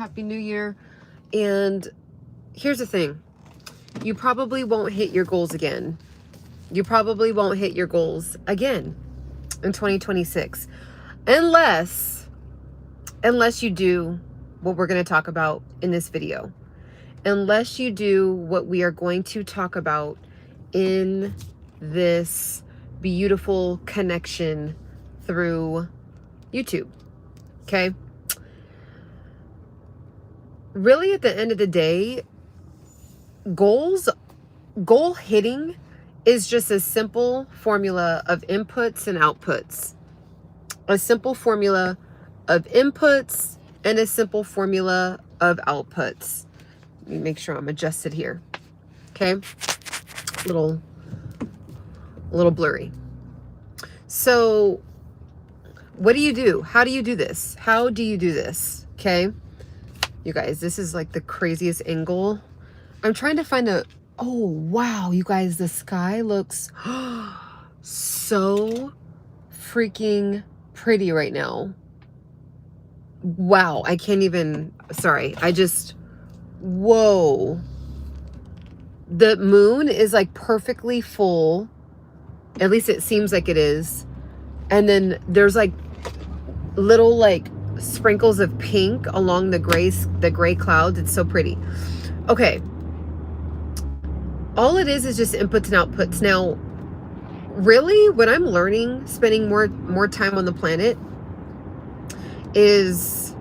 Happy New Year. And here's the thing. You probably won't hit your goals again. You probably won't hit your goals again in 2026. Unless you do what we're going to talk about in this video. Unless you do what we are going to talk about in this beautiful connection through YouTube. Okay? Really, at the end of the day, goal hitting is just a simple formula of inputs and outputs. A simple formula of inputs and a simple formula of outputs. Let me make sure I'm adjusted here. Okay? A little blurry. So, what do you do? How do you do this? How do you do this? Okay? You guys, this is like the craziest angle. I'm trying to find a... Oh, wow. You guys, the sky looks so freaking pretty right now. Wow. I can't even... Sorry. Whoa. The moon is like perfectly full. At least it seems like it is. And then there's like little like sprinkles of pink along the gray clouds. It's so pretty. Okay. All it is just inputs and outputs. Now, really, what I'm learning, spending more time on the planet, is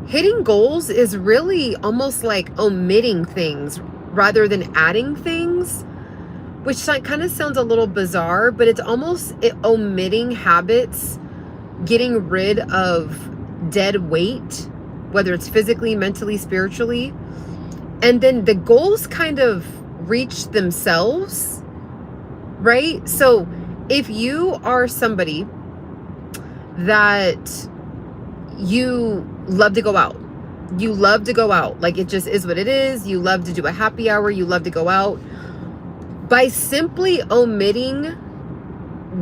hitting goals is really almost like omitting things rather than adding things, which kind of sounds a little bizarre, but it's almost omitting habits, getting rid of dead weight, whether it's physically, mentally, spiritually. And then the goals kind of reach themselves, right? So if you are somebody that you love to go out, like it just is what it is. You love to do a happy hour. You love to go out. By simply omitting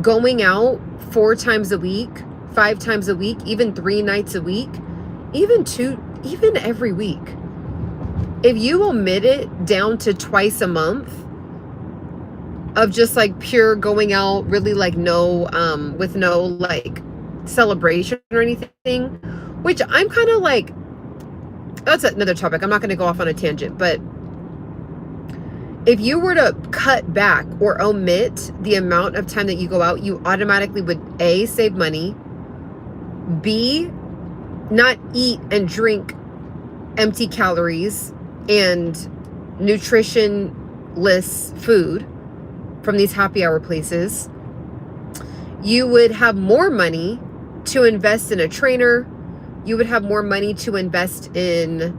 going out 4 times a week, 5 times a week, even 3 nights a week, even every week. If you omit it down to twice a month of just like pure going out, really like with no like celebration or anything, which I'm kind of like, that's another topic. I'm not going to go off on a tangent, but if you were to cut back or omit the amount of time that you go out, you automatically would A, save money, B, not eat and drink empty calories and nutritionless food from these happy hour places. You would have more money to invest in a trainer. You would have more money to invest in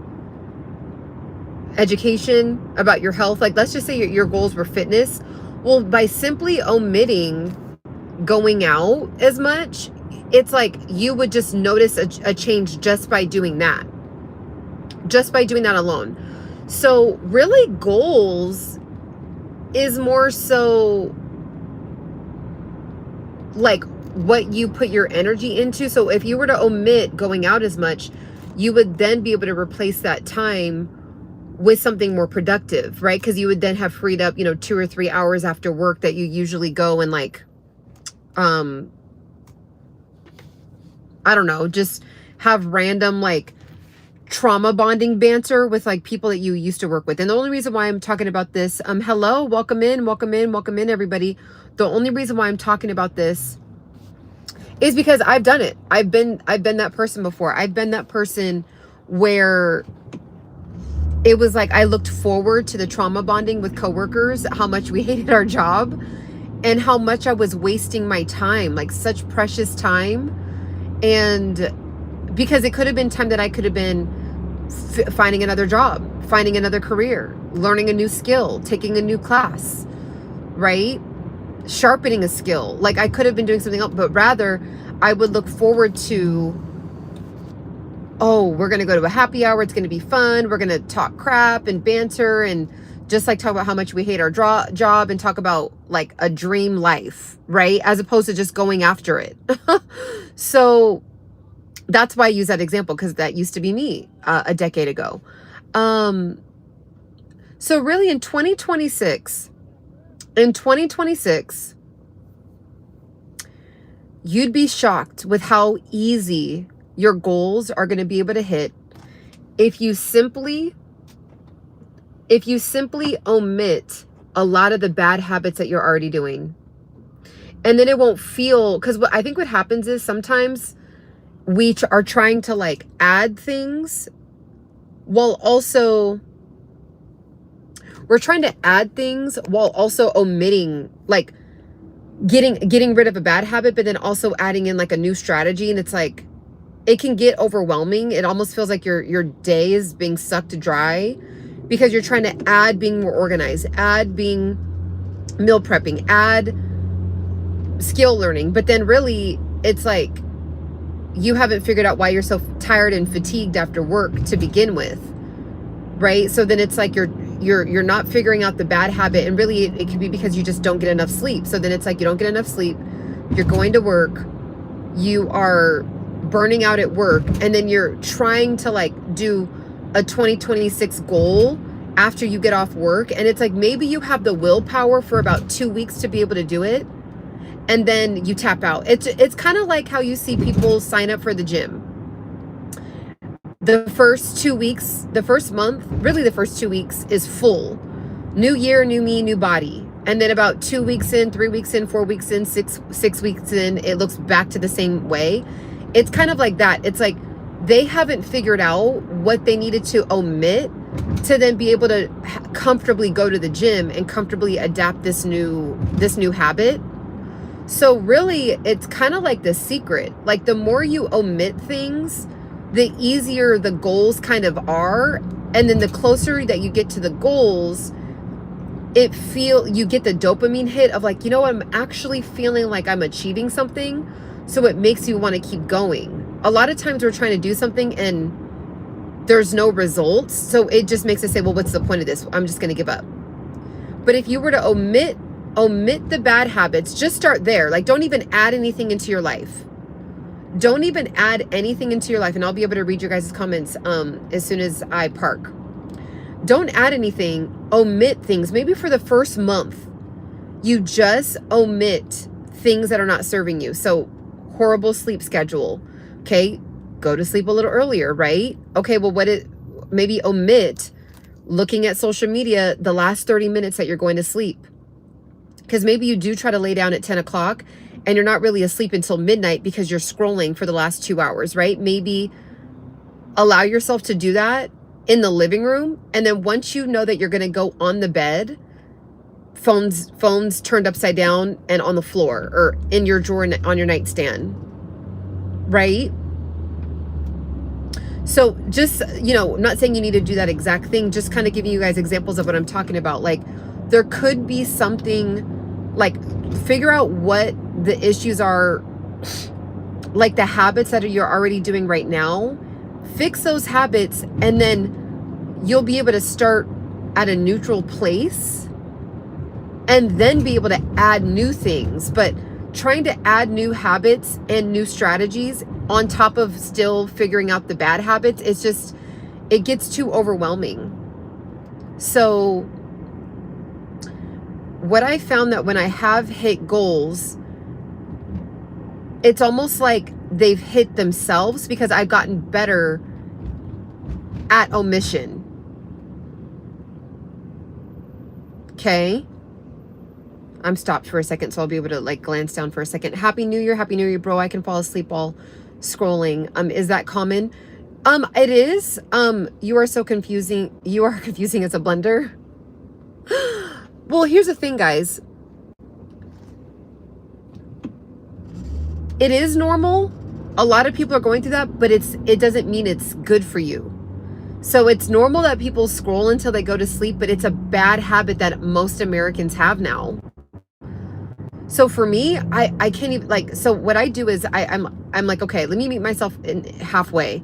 education about your health. Like, let's just say your goals were fitness. Well, by simply omitting going out as much, it's like you would just notice a change just by doing that. Just by doing that alone. So really, goals is more so like what you put your energy into. So if you were to omit going out as much, you would then be able to replace that time with something more productive, right? Because you would then have freed up, 2 or 3 hours after work that you usually go and like, I don't know, just have random like trauma bonding banter with like people that you used to work with. And the only reason why I'm talking about this, hello, welcome in, everybody. The only reason why I'm talking about this is because I've done it. I've been that person before. I've been that person where it was like I looked forward to the trauma bonding with coworkers, how much we hated our job and how much I was wasting my time, like such precious time. And because it could have been time that I could have been finding another job, finding another career, learning a new skill, taking a new class, right? Sharpening a skill. Like I could have been doing something else, but rather I would look forward to, oh, we're going to go to a happy hour. It's going to be fun. We're going to talk crap and banter and just like talk about how much we hate our job and talk about like a dream life, right? As opposed to just going after it. So That's why I use that example, because that used to be me a decade ago. So really in 2026, you'd be shocked with how easy your goals are going to be able to hit if you simply omit a lot of the bad habits that you're already doing. And then it won't feel, because I think what happens is sometimes we are trying to like add things while also omitting, like getting rid of a bad habit, but then also adding in like a new strategy. And it's like, it can get overwhelming. It almost feels like your day is being sucked dry because you're trying to add being more organized, add being meal prepping, add skill learning. But then really it's like you haven't figured out why you're so tired and fatigued after work to begin with, right? So then it's like you're not figuring out the bad habit, and really it could be because you just don't get enough sleep. So then it's like you don't get enough sleep, you're going to work, you are burning out at work, and then you're trying to like do a 2026 goal after you get off work, and it's like maybe you have the willpower for about 2 weeks to be able to do it, and then you tap out. It's kind of like how you see people sign up for the gym. The first 2 weeks, the first month, really the first 2 weeks is full. New year, new me, new body. And then about 2 weeks in, 3 weeks in, 4 weeks in, six weeks in, it looks back to the same way. It's kind of like that. It's like they haven't figured out what they needed to omit to then be able to comfortably go to the gym and comfortably adapt this new habit. So really, it's kind of like the secret. Like the more you omit things, the easier the goals kind of are. And then the closer that you get to the goals, you get the dopamine hit of like, you know, I'm actually feeling like I'm achieving something. So it makes you want to keep going. A lot of times we're trying to do something and there's no results. So it just makes us say, well, what's the point of this? I'm just going to give up. But if you were to omit the bad habits, just start there. Like don't even add anything into your life. Don't even add anything into your life. And I'll be able to read your guys' comments as soon as I park. Don't add anything, omit things. Maybe for the first month, you just omit things that are not serving you. So horrible sleep schedule. Okay, go to sleep a little earlier, right? Okay, well, maybe omit looking at social media the last 30 minutes that you're going to sleep. Because maybe you do try to lay down at 10 o'clock and you're not really asleep until midnight because you're scrolling for the last 2 hours, right? Maybe allow yourself to do that in the living room. And then once you know that you're going to go on the bed, phones turned upside down and on the floor or in your drawer on your nightstand, right? So just, I'm not saying you need to do that exact thing, just kind of giving you guys examples of what I'm talking about. Like there could be something, like figure out what the issues are, like the habits that you're already doing right now, fix those habits, and then you'll be able to start at a neutral place and then be able to add new things. But trying to add new habits and new strategies on top of still figuring out the bad habits, it gets too overwhelming. So what I found that when I have hit goals, it's almost like they've hit themselves because I've gotten better at omission. Okay. I'm stopped for a second, so I'll be able to like glance down for a second. Happy New Year, bro. I can fall asleep while scrolling. Is that common? It is. You are so confusing. You are confusing as a blender. Well, here's the thing, guys. It is normal. A lot of people are going through that, but it doesn't mean it's good for you. So it's normal that people scroll until they go to sleep, but it's a bad habit that most Americans have now. So for me, I can't even like, so what I do is I'm like, okay, let me meet myself in halfway.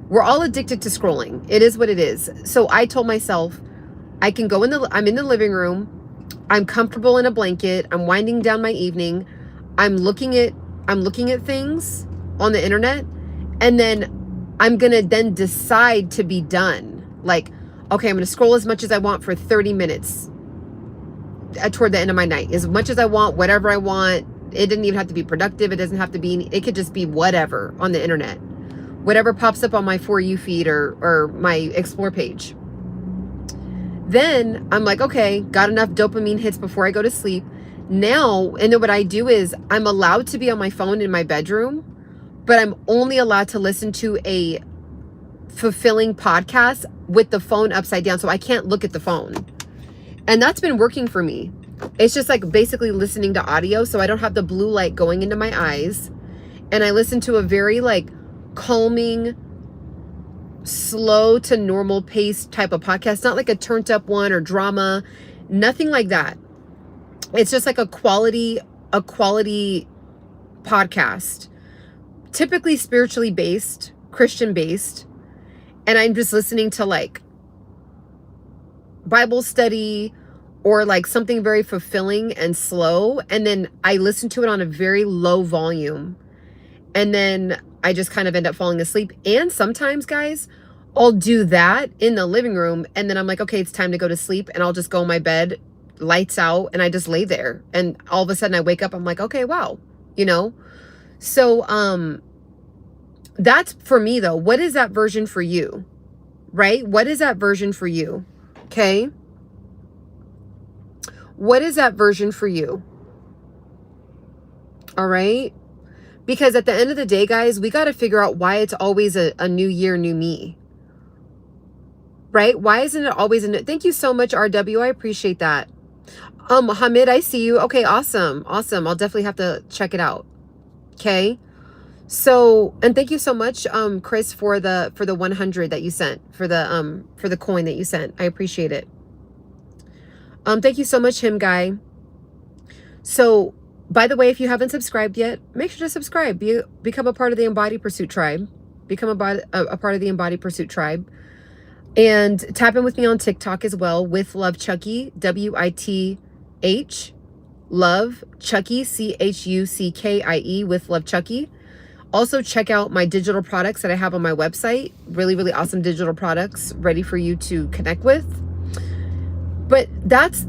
We're all addicted to scrolling. It is what it is. So I told myself I can go I'm in the living room. I'm comfortable in a blanket. I'm winding down my evening. I'm looking at things on the internet, And then I'm going to then decide to be done. Like, okay, I'm going to scroll as much as I want for 30 minutes toward the end of my night. As much as I want, whatever I want. It doesn't even have to be productive. It doesn't have to be, it could just be whatever on the internet. Whatever pops up on my For You feed or my Explore page. Then I'm like, okay, got enough dopamine hits before I go to sleep. Now, and then what I do is I'm allowed to be on my phone in my bedroom, but I'm only allowed to listen to a fulfilling podcast with the phone upside down. So I can't look at the phone. And that's been working for me. It's just like basically listening to audio. So I don't have the blue light going into my eyes. And I listen to a very like calming, slow to normal pace type of podcast. Not like a turned up one or drama, nothing like that. It's just like a quality podcast, typically spiritually based, Christian based. And I'm just listening to like Bible study or like something very fulfilling and slow. And then I listen to it on a very low volume. And then I just kind of end up falling asleep. And sometimes, guys, I'll do that in the living room. And then I'm like, okay, it's time to go to sleep. And I'll just go in my bed, lights out, and I just lay there. And all of a sudden I wake up, I'm like, okay, wow, you know? So that's for me though. What is that version for you? Right? What is that version for you? Okay. What is that version for you? All right. Because at the end of the day, guys, we got to figure out why it's always a new year, new me. Right? Why isn't it always a new? Thank you so much, RW. I appreciate that. Hamid, I see you. Okay, awesome. Awesome. I'll definitely have to check it out. Okay. So, and thank you so much, Chris, for the 100 that you sent, for the coin that you sent. I appreciate it. Thank you so much, him guy. So, by the way, if you haven't subscribed yet, make sure to subscribe. Become a part of the Embody Pursuit tribe. Become a part of the Embody Pursuit tribe. And tap in with me on TikTok as well, WithLoveChuckie, WITH, Love Chuckie, CHUCKIE, WithLoveChuckie. Also, check out my digital products that I have on my website. Really, really awesome digital products ready for you to connect with. But that's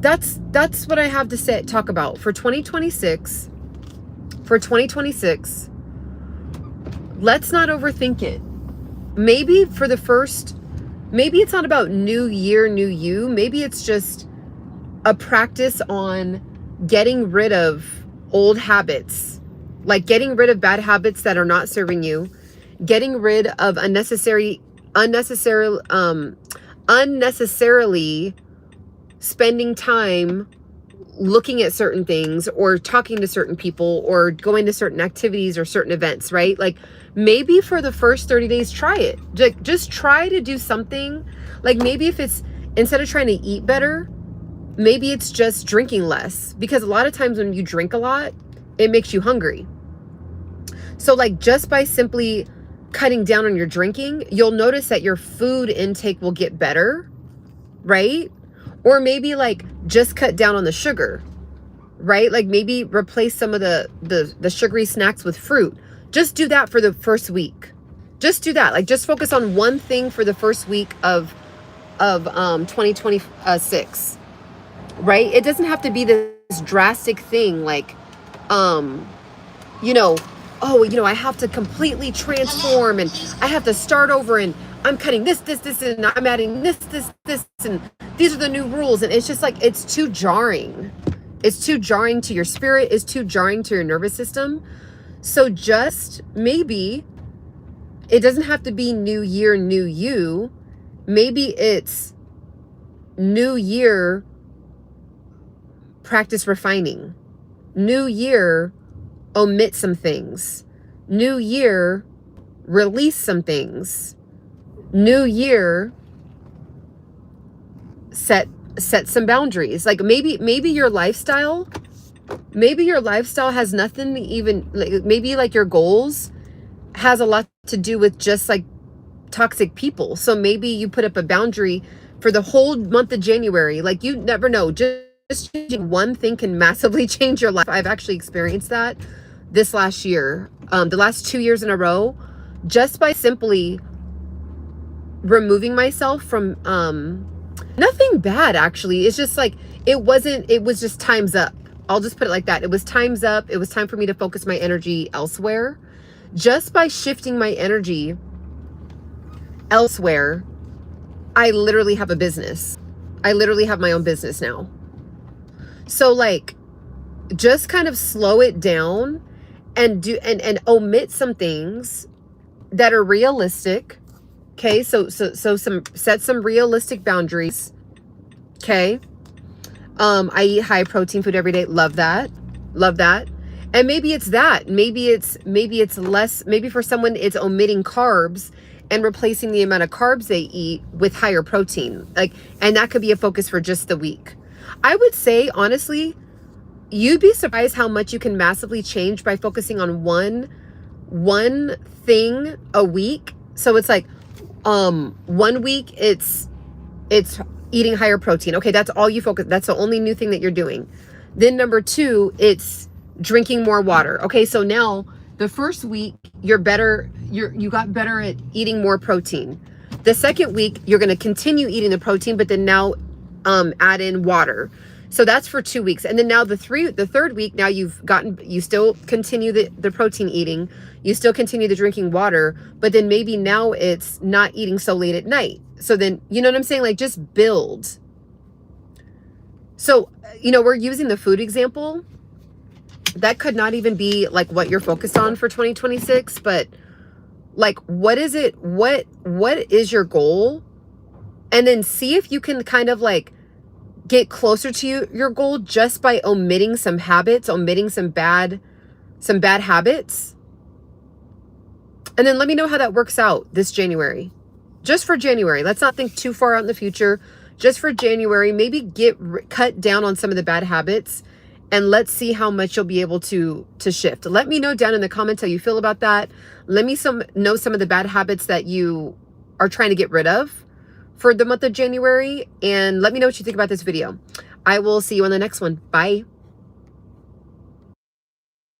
what I have to talk about for 2026. For 2026, let's not overthink it. Maybe maybe it's not about new year, new you. Maybe it's just a practice on getting rid of old habits, like getting rid of bad habits that are not serving you, getting rid of unnecessarily spending time looking at certain things or talking to certain people or going to certain activities or certain events, right? Like maybe for the first 30 days, try it. Just try to do something. Like maybe if it's, instead of trying to eat better, maybe it's just drinking less, because a lot of times when you drink a lot, it makes you hungry. So like just by simply cutting down on your drinking, you'll notice that your food intake will get better, right? Or maybe like just cut down on the sugar, right? Like maybe replace some of the sugary snacks with fruit. Just do that for the first week. Just do that. Like just focus on one thing for the first week of 2026, right? It doesn't have to be this drastic thing like, you know, oh, you know, I have to completely transform and I have to start over and I'm cutting this, and I'm adding this, and these are the new rules. And it's just like, it's too jarring. It's too jarring to your spirit. It's too jarring to your nervous system. So just maybe it doesn't have to be new year, new you. Maybe it's new year, practice refining. New year, omit some things. New year, release some things. New year, set some boundaries. Like maybe your lifestyle has nothing to even, like, maybe like your goals has a lot to do with just like toxic people. So maybe you put up a boundary for the whole month of January. Like you never know, just changing one thing can massively change your life. I've actually experienced that this last year. The last 2 years in a row, just by simply removing myself from nothing bad actually. It's just like it was just time's up. I'll just put it like that. It was time's up. It was time for me to focus my energy elsewhere. Just by shifting my energy elsewhere, I literally have a business. I literally have my own business now. So like, just kind of slow it down and omit some things that are realistic. Okay, so set some realistic boundaries. Okay. I eat high protein food every day. Love that. Love that. And maybe it's that. Maybe it's less, maybe for someone it's omitting carbs and replacing the amount of carbs they eat with higher protein. Like, and that could be a focus for just the week. I would say, honestly, you'd be surprised how much you can massively change by focusing on one thing a week. So it's like, 1 week it's eating higher protein. Okay, that's all you focus. That's the only new thing that you're doing. Then number 2, it's drinking more water. Okay, so now the first week you got better at eating more protein. The second week you're going to continue eating the protein, but then now add in water. So that's for 2 weeks. And then now the third week, now you still continue the protein eating, you still continue the drinking water, but then maybe now it's not eating so late at night. So then, you know what I'm saying? Like, just build. So, we're using the food example. That could not even be like what you're focused on for 2026, but like, what is it? What is your goal? And then see if you can kind of like get closer to your goal just by omitting some habits, omitting some bad habits. And then let me know how that works out this January. Just for January. Let's not think too far out in the future. Just for January, maybe cut down on some of the bad habits, and let's see how much you'll be able to shift. Let me know down in the comments how you feel about that. Let me know some of the bad habits that you are trying to get rid of for the month of January, and let me know what you think about this video. I will see you on the next one. Bye.